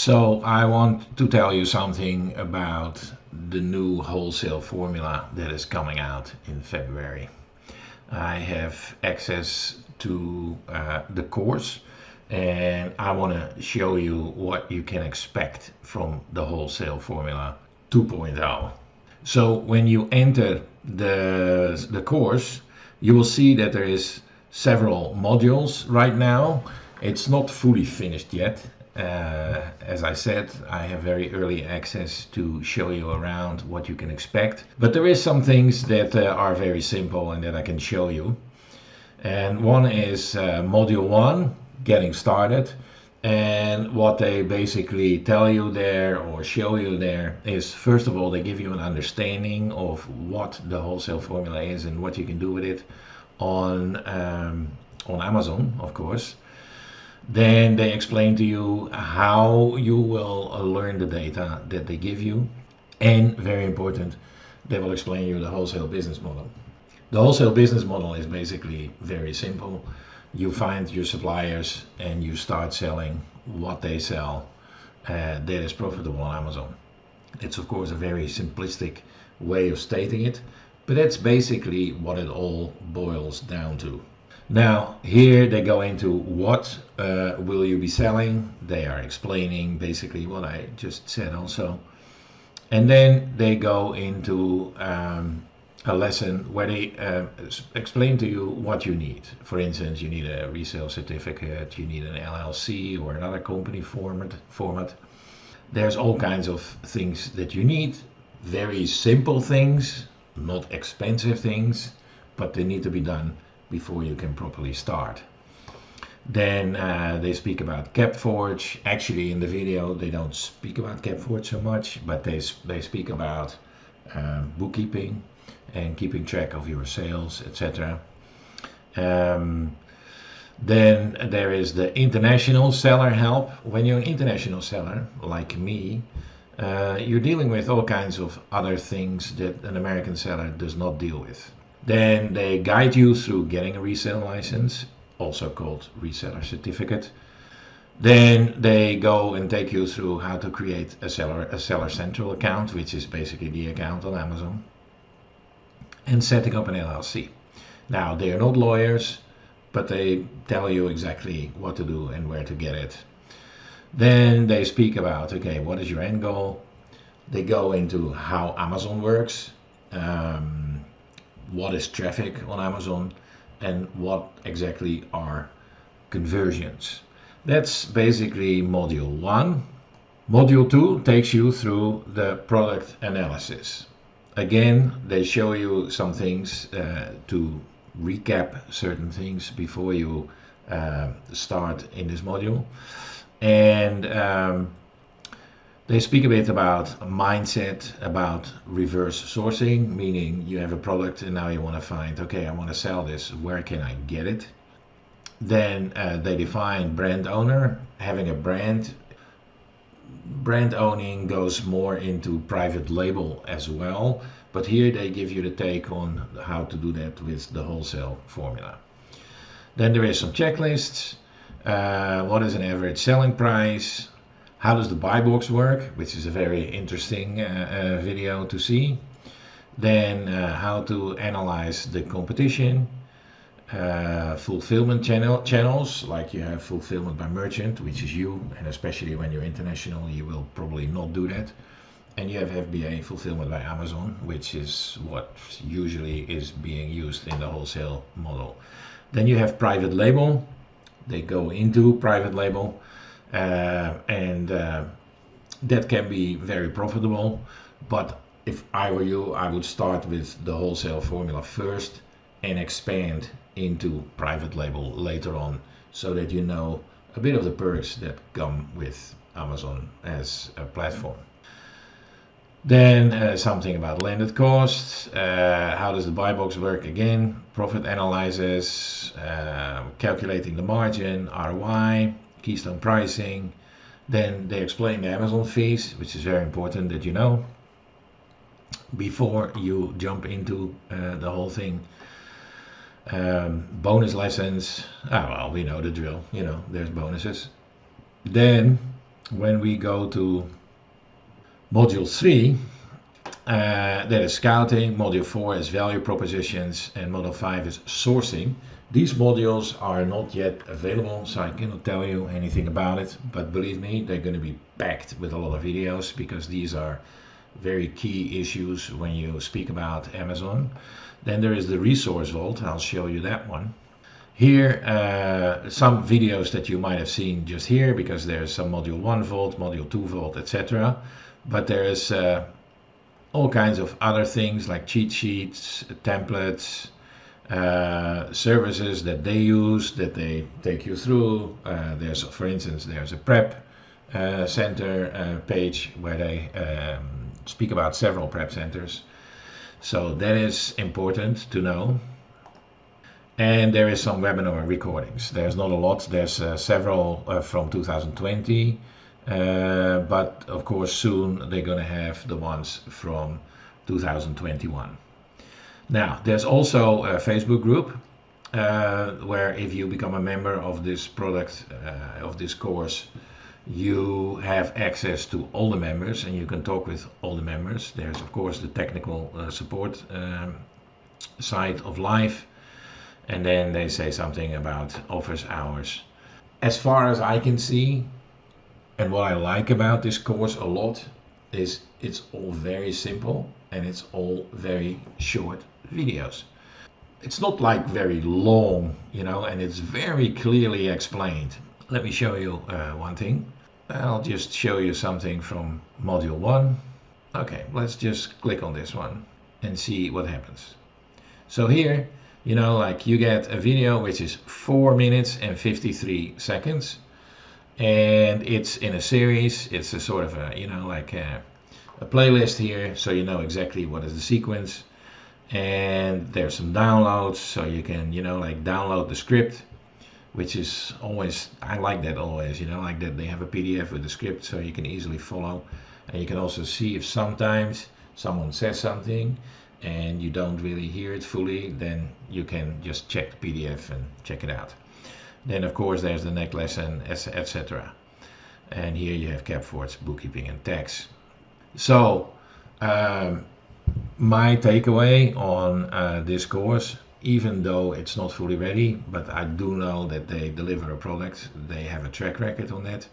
So I want to tell you something about the new wholesale formula that is coming out in February. I have access to the course and I want to show you what you can expect from the wholesale formula 2.0. So when you enter the course, you will see that there is several modules right now. It's not fully finished yet. As I said, I have very early access to show you around what you can expect. But there is some things that are very simple and that I can show you. And one is module 1, getting started. And what they basically tell you there or show you there is, first of all, they give you an understanding of what the wholesale formula is and what you can do with it on Amazon, of course. Then they explain to you how you will learn the data that they give you. And very important, they will explain you the wholesale business model. The wholesale business model is basically very simple. You find your suppliers and you start selling what they sell that is profitable on Amazon. It's of course a very simplistic way of stating it, but that's basically what it all boils down to. Now here they go into what will you be selling. They are explaining basically what I just said also, and then they go into a lesson where they explain to you what you need. For instance, you need a resale certificate, you need an LLC or another company format. There's all kinds of things that you need. Very simple things, not expensive things, but they need to be done before you can properly start. Then they speak about CapForge. Actually, in the video, they don't speak about CapForge so much, but they speak about bookkeeping and keeping track of your sales, etc. Then there is the international seller help. When you're an international seller, like me, you're dealing with all kinds of other things that an American seller does not deal with. Then they guide you through getting a resale license, also called reseller certificate. Then they go and take you through how to create a seller central account, which is basically the account on Amazon, and setting up an LLC. Now, they are not lawyers, but they tell you exactly what to do and where to get it. Then they speak about, okay, what is your end goal? They go into how Amazon works, what is traffic on Amazon, and what exactly are conversions. That's basically module 1. Module 2 takes you through the product analysis. Again, they show you some things to recap certain things before you start in this module. And they speak a bit about mindset, about reverse sourcing, meaning you have a product and now you want to find, okay, I want to sell this, where can I get it? Then they define brand owner, having a brand. Brand owning goes more into private label as well, but here they give you the take on how to do that with the wholesale formula. Then there is some checklists. What is an average selling price? How does the buy box work, which is a very interesting video to see. Then how to analyze the competition. Fulfillment channels, like you have fulfillment by merchant, which is you, and especially when you're international, you will probably not do that. And you have FBA, fulfillment by Amazon, which is what usually is being used in the wholesale model. Then you have private label. They go into private label, and that can be very profitable. But if I were you, I would start with the wholesale formula first and expand into private label later on, so that you know a bit of the perks that come with Amazon as a platform. Then something about landed costs, how does the buy box work again, profit analysis, calculating the margin, ROI, keystone pricing. Then they explain the Amazon fees, which is very important that you know before you jump into the whole thing. Bonus lessons, well, we know the drill, there's bonuses. Then when we go to module 3, that is scouting, module 4 is value propositions, and module 5 is sourcing. These modules are not yet available, so I cannot tell you anything about it, but believe me, they're going to be packed with a lot of videos, because these are very key issues when you speak about Amazon. Then there is the resource vault. I'll show you that one. Here, some videos that you might have seen just here, because there's some module 1 vault, module 2 vault, etc. But there's all kinds of other things like cheat sheets, templates, services that they use, that they take you through. There's, for instance, there's a prep center page where they speak about several prep centers. So that is important to know. And there is some webinar recordings. There's not a lot. There's several from 2020. But of course soon they're going to have the ones from 2021. Now there's also a Facebook group where if you become a member of this product, of this course, you have access to all the members and you can talk with all the members. There's of course the technical support side of life, and then they say something about office hours. As far as I can see, and what I like about this course a lot, is it's all very simple and it's all very short videos. It's not like very long, and it's very clearly explained. Let me show you one thing. I'll just show you something from module 1. Okay, let's just click on this one and see what happens. So here, like you get a video which is 4 minutes and 53 seconds. And it's in a series. It's a sort of a, like a playlist here, so you know exactly what is the sequence. And there's some downloads, so you can, like download the script, which is always, I like that always, like that they have a PDF with the script, so you can easily follow. And you can also see if sometimes someone says something and you don't really hear it fully, then you can just check the PDF and check it out. Then of course there's the next lesson, etc. And here you have CapForce, bookkeeping and tax. So my takeaway on this course, even though it's not fully ready, but I do know that they deliver a product, they have a track record on that,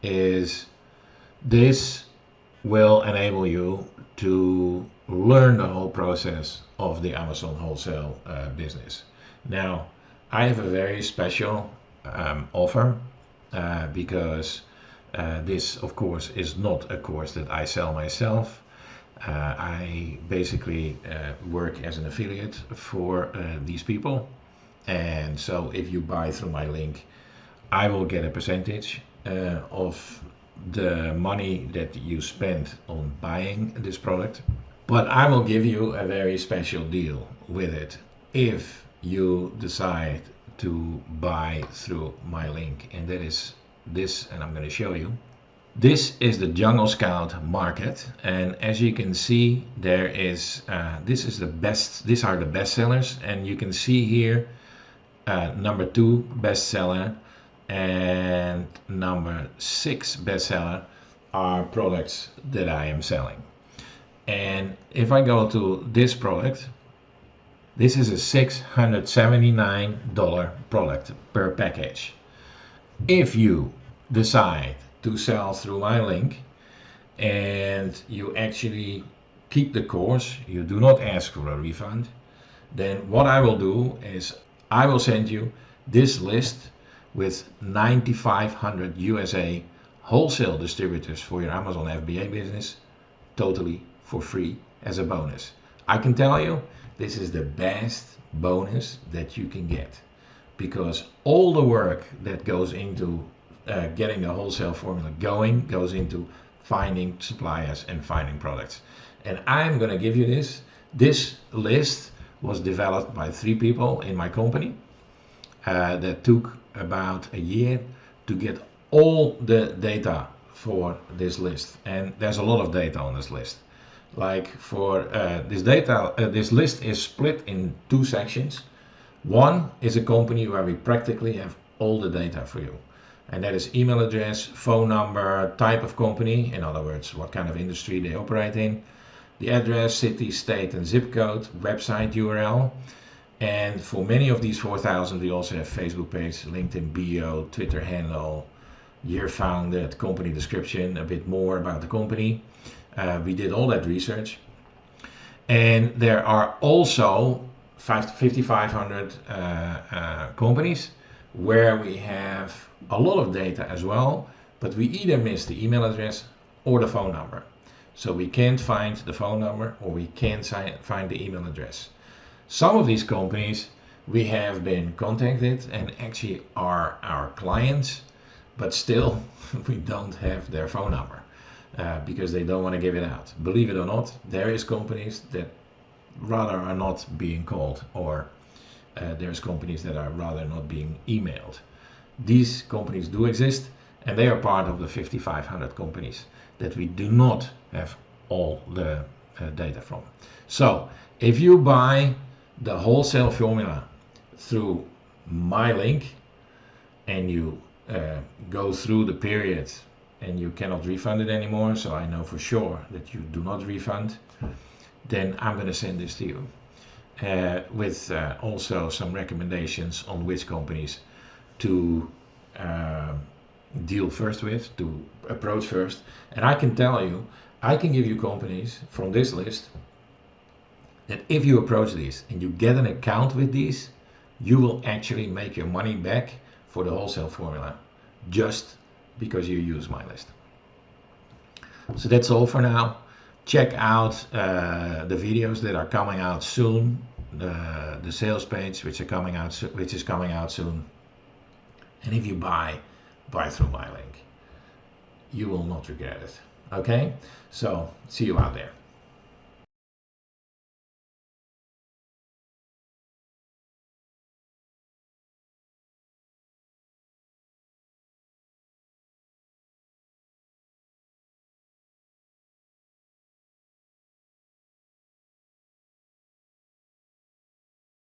is this will enable you to learn the whole process of the Amazon wholesale business. Now, I have a very special offer because this, of course, is not a course that I sell myself. I basically work as an affiliate for these people. And so if you buy through my link, I will get a percentage of the money that you spend on buying this product. But I will give you a very special deal with it if you decide to buy through my link, and that is this, and I'm going to show you. This is the Jungle Scout market, and as you can see, there is these are the best sellers, and you can see here number 2 bestseller and number 6 bestseller are products that I am selling. And if I go to this product, this is a $679 product per package. If you decide to sell through my link and you actually keep the course, you do not ask for a refund, then what I will do is I will send you this list with 9,500 USA wholesale distributors for your Amazon FBA business, totally for free as a bonus. I can tell you, this is the best bonus that you can get, because all the work that goes into getting the wholesale formula going goes into finding suppliers and finding products. And I'm going to give you this. This list was developed by 3 people in my company that took about a year to get all the data for this list. And there's a lot of data on this list. Like for this data, this list is split in 2 sections. One is a company where we practically have all the data for you. and that is email address, phone number, type of company, in other words, what kind of industry they operate in, the address, city, state, and zip code, website URL. And for many of these 4,000, we also have Facebook page, LinkedIn bio, Twitter handle, year founded, company description, a bit more about the company. We did all that research. And there are also 5,500 companies where we have a lot of data as well, but we either miss the email address or the phone number. So we can't find the phone number or we can't find the email address. Some of these companies we have been contacted and actually are our clients, but still we don't have their phone number because they don't want to give it out. Believe it or not, there is companies that rather are not being called, or there's companies that are rather not being emailed. These companies do exist, and they are part of the 5,500 companies that we do not have all the data from. So if you buy the wholesale formula through my link and you go through the period and you cannot refund it anymore, so I know for sure that you do not refund, then I'm going to send this to you with also some recommendations on which companies to deal first with, to approach first. And I can tell you, I can give you companies from this list that if you approach these and you get an account with these, you will actually make your money back for the wholesale formula just because you use my list. So that's all for now. Check out the videos that are coming out soon, the sales page which is coming out soon. And if you buy through my link, you will not regret it. Okay, so see you out there.